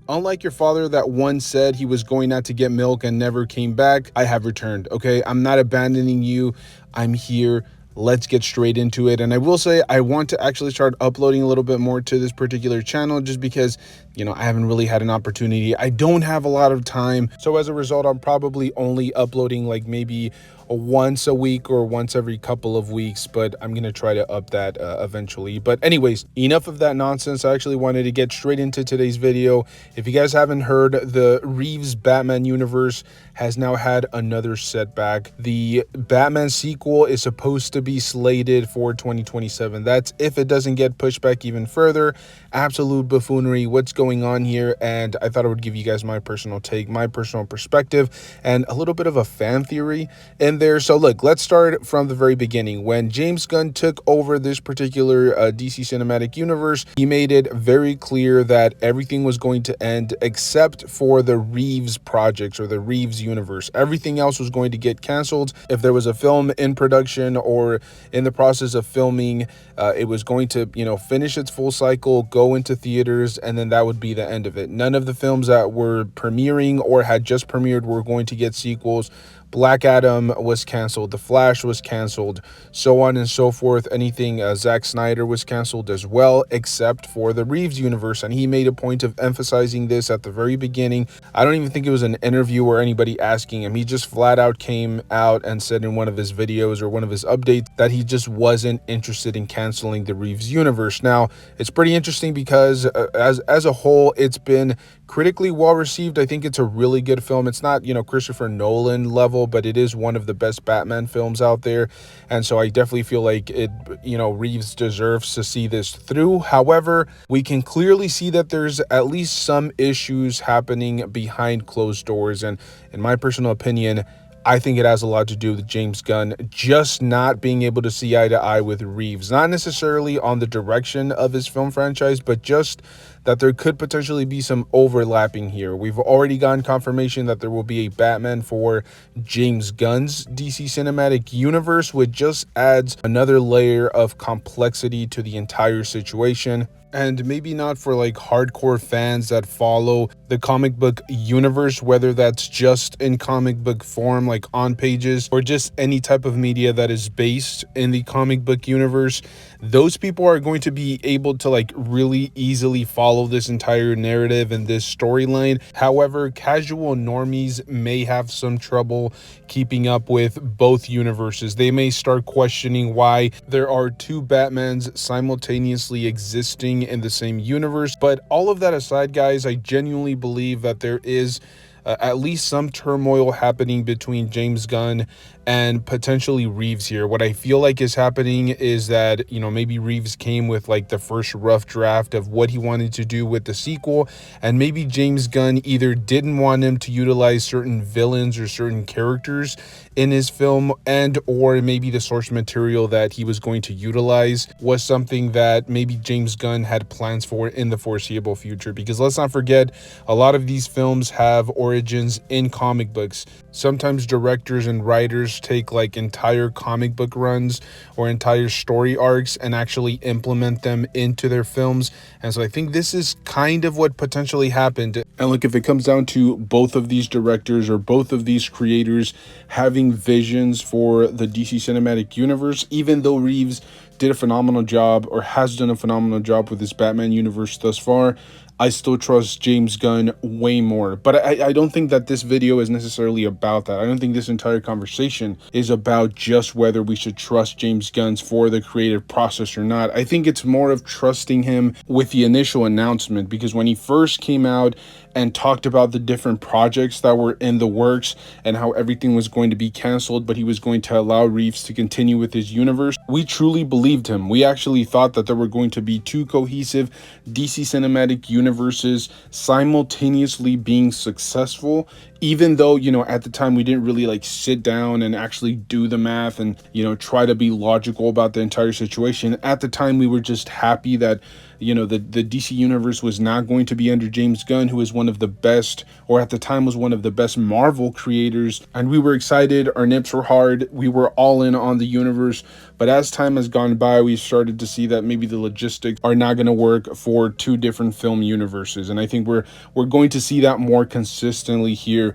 Unlike your father that once said he was going out to get milk and never came back, I have returned, okay? I'm not abandoning you. I'm here. Let's get straight into it. And I will say, I want to actually start uploading a little bit more to this particular channel just because, I haven't really had an opportunity. I don't have a lot of time. So as a result, I'm probably only uploading like maybe once a week or once every couple of weeks, but I'm gonna try to up that eventually. But anyways, enough of that nonsense. I actually wanted to get straight into today's video. If you guys haven't heard, the Reeves Batman universe has now had another setback. The Batman sequel is supposed to be slated for 2027. That's if it doesn't get pushed back even further. Absolute buffoonery. What's going on here? And I thought I would give you guys my personal take, my personal perspective, and a little bit of a fan theory in there. So look, let's start from the very beginning. When James Gunn took over this particular DC cinematic universe, he made it very clear that everything was going to end except for the Reeves projects or the Reeves universe. Everything else was going to get canceled. If there was a film in production or in the process of filming, it was going to, finish its full cycle, go into theaters, and then that would be the end of it. None of the films that were premiering or had just premiered were going to get sequels. Black Adam was canceled, The Flash was canceled, so on and so forth. Anything Zack Snyder was canceled as well, except for the Reeves universe, and he made a point of emphasizing this at the very beginning. I don't even think it was an interview or anybody asking him. He just flat out came out and said in one of his videos or one of his updates that he just wasn't interested in canceling the Reeves universe. Now, it's pretty interesting because as a whole, it's been critically well received. I think it's a really good film. It's not, Christopher Nolan level, but it is one of the best Batman films out there. And so I definitely feel like it, Reeves deserves to see this through. However, we can clearly see that there's at least some issues happening behind closed doors. And in my personal opinion, I think it has a lot to do with James Gunn just not being able to see eye to eye with Reeves. Not necessarily on the direction of his film franchise, but just that there could potentially be some overlapping here. We've already gotten confirmation that there will be a Batman for James Gunn's DC Cinematic Universe, which just adds another layer of complexity to the entire situation. And maybe not for like hardcore fans that follow the comic book universe, whether that's just in comic book form, like on pages, or just any type of media that is based in the comic book universe. Those people are going to be able to like really easily follow this entire narrative and this storyline. However, casual normies may have some trouble keeping up with both universes. They may start questioning why there are two Batmans simultaneously existing in the same universe. But all of that aside, guys, I genuinely believe that there is at least some turmoil happening between James Gunn and potentially Reeves here. What I feel like is happening is that, maybe Reeves came with like the first rough draft of what he wanted to do with the sequel, and maybe James Gunn either didn't want him to utilize certain villains or certain characters in his film, and or maybe the source material that he was going to utilize was something that maybe James Gunn had plans for in the foreseeable future. Because let's not forget, a lot of these films have origins in comic books. Sometimes directors and writers take like entire comic book runs or entire story arcs and actually implement them into their films. And so I think this is kind of what potentially happened. And look, if it comes down to both of these directors or both of these creators having visions for the DC Cinematic Universe, even though Reeves did a phenomenal job or has done a phenomenal job with this Batman universe thus far, I still trust James Gunn way more. But I don't think that this video is necessarily about that. I don't think this entire conversation is about just whether we should trust James Gunn for the creative process or not. I think it's more of trusting him with the initial announcement, because when he first came out and talked about the different projects that were in the works and how everything was going to be canceled, but he was going to allow Reeves to continue with his universe, we truly believed him. We actually thought that there were going to be two cohesive DC cinematic universes simultaneously being successful, even though, at the time we didn't really like sit down and actually do the math and, try to be logical about the entire situation. At the time, we were just happy that, the DC universe was not going to be under James Gunn, who is one of the best, or at the time was one of the best Marvel creators. And we were excited. Our nips were hard. We were all in on the universe. But as time has gone by, we started to see that maybe the logistics are not going to work for two different film universes. And I think we're going to see that more consistently here.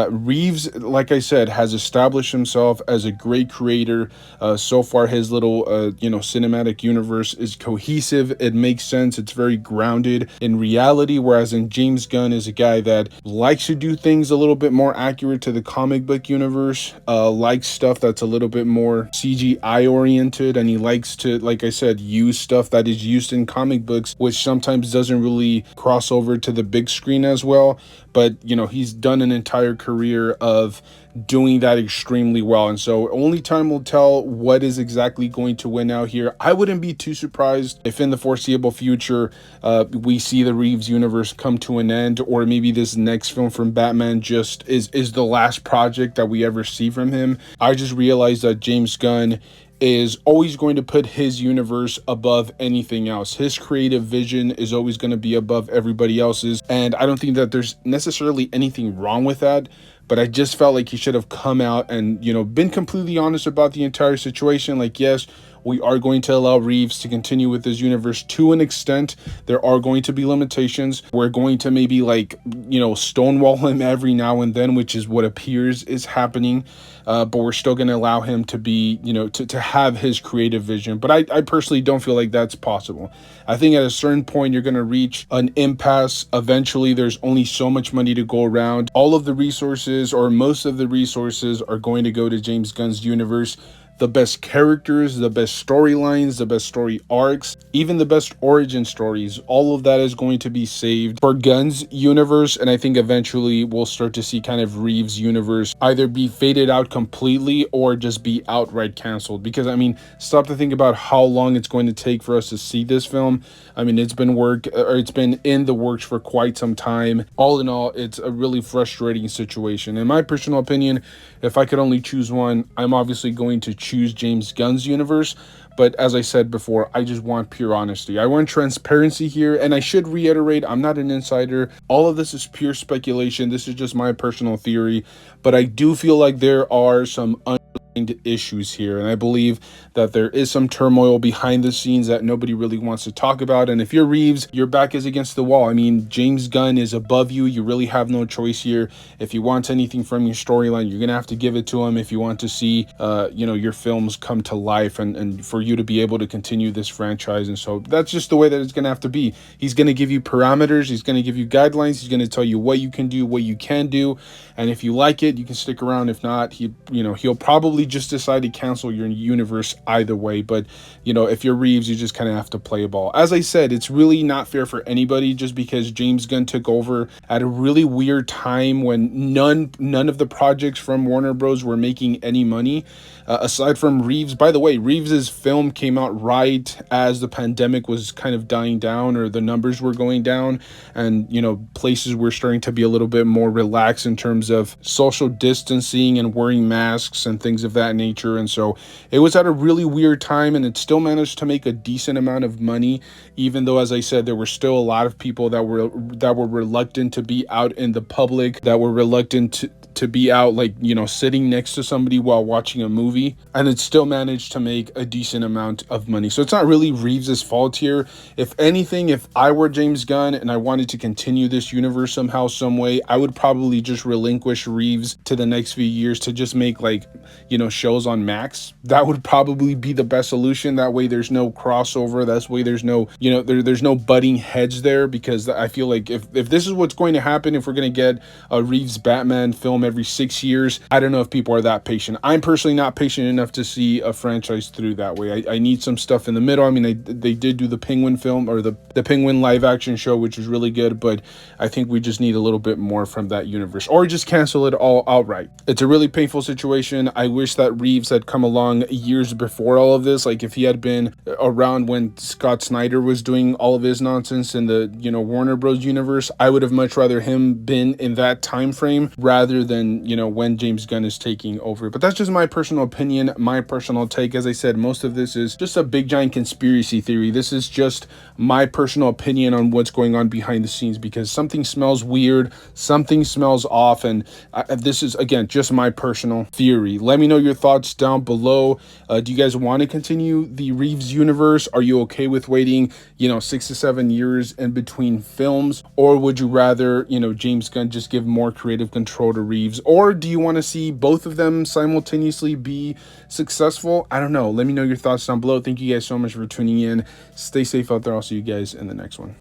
Reeves, like I said, has established himself as a great creator. So far, his little, cinematic universe is cohesive. It makes sense. It's very grounded in reality. Whereas in James Gunn is a guy that likes to do things a little bit more accurate to the comic book universe, likes stuff that's a little bit more CGI oriented, and he likes to, like I said, use stuff that is used in comic books, which sometimes doesn't really cross over to the big screen as well. But, he's done an entire career of doing that extremely well. And so only time will tell what is exactly going to win out here. I wouldn't be too surprised if in the foreseeable future we see the Reeves universe come to an end, or maybe this next film from Batman just is the last project that we ever see from him. I just realized that James Gunn is always going to put his universe above anything else. His creative vision is always going to be above everybody else's. And I don't think that there's necessarily anything wrong with that. But I just felt like he should have come out and, been completely honest about the entire situation. Like, yes, we are going to allow Reeves to continue with his universe to an extent. There are going to be limitations. We're going to maybe stonewall him every now and then, which is what appears is happening. But we're still going to allow him to be, to have his creative vision. But I personally don't feel like that's possible. I think at a certain point, you're going to reach an impasse. Eventually, there's only so much money to go around. All of the resources, or most of the resources, are going to go to James Gunn's universe. The best characters, the best storylines, the best story arcs, even the best origin stories, all of that is going to be saved for Gunn's universe. And I think eventually we'll start to see kind of Reeves' universe either be faded out completely or just be outright canceled. Because, stop to think about how long it's going to take for us to see this film. It's been in the works for quite some time. All in all, it's a really frustrating situation. In my personal opinion, if I could only choose one, I'm obviously going to choose James Gunn's universe. But as I said before, I just want pure honesty. I want transparency here. And I should reiterate, I'm not an insider. All of this is pure speculation. This is just my personal theory. But I do feel like there are some issues here, and I believe that there is some turmoil behind the scenes that nobody really wants to talk about. And if you're Reeves, your back is against the wall. James Gunn is above you. You really have no choice here. If you want anything from your storyline, you're gonna have to give it to him if you want to see your films come to life, and for you to be able to continue this franchise. And so that's just the way that it's gonna have to be. He's gonna give you parameters, he's gonna give you guidelines, he's gonna tell you what you can do, what you can do, and if you like it, you can stick around. If not, he'll probably just decide to cancel your universe either way. But if you're Reeves, you just kind of have to play ball. As I said, it's really not fair for anybody, just because James Gunn took over at a really weird time when none of the projects from Warner Bros were making any money, aside from Reeves. By the way, Reeves's film came out right as the pandemic was kind of dying down, or the numbers were going down, and places were starting to be a little bit more relaxed in terms of social distancing and wearing masks and things of that nature. And so it was at a really weird time, and it still managed to make a decent amount of money, even though, as I said, there were still a lot of people that were reluctant to be out in the public, that were reluctant to be out, sitting next to somebody while watching a movie, and it still managed to make a decent amount of money. So it's not really Reeves's fault here. If anything, if I were James Gunn and I wanted to continue this universe somehow, some way, I would probably just relinquish Reeves to the next few years to just make shows on Max. That would probably be the best solution. That way there's no crossover. That's way there's no, there's no butting heads there, because I feel like if this is what's going to happen, if we're going to get a Reeves Batman film film every 6 years. I don't know if people are that patient. I'm personally not patient enough to see a franchise through that way. I need some stuff in the middle. I mean, they did do the Penguin film, or the Penguin live action show, which was really good, but I think we just need a little bit more from that universe, or just cancel it all outright. It's a really painful situation. I wish that Reeves had come along years before all of this. Like, if he had been around when Scott Snyder was doing all of his nonsense in the, you know, Warner Bros. Universe, I would have much rather him been in that time frame rather than, you know, when James Gunn is taking over. But that's just my personal opinion, my personal take. As I said, most of this is just a big giant conspiracy theory. This is just my personal opinion on what's going on behind the scenes, because something smells weird, something smells off, and this is, again, just my personal theory. Let me know your thoughts down below. Do you guys want to continue the Reeves universe? Are you okay with waiting, you know, 6 to 7 years in between films? Or would you rather, you know, James Gunn just give more creative control to Reeves? Or do you want to see both of them simultaneously be successful? I don't know. Let me know your thoughts down below. Thank you guys so much for tuning in. Stay safe out there. I'll see you guys in the next one.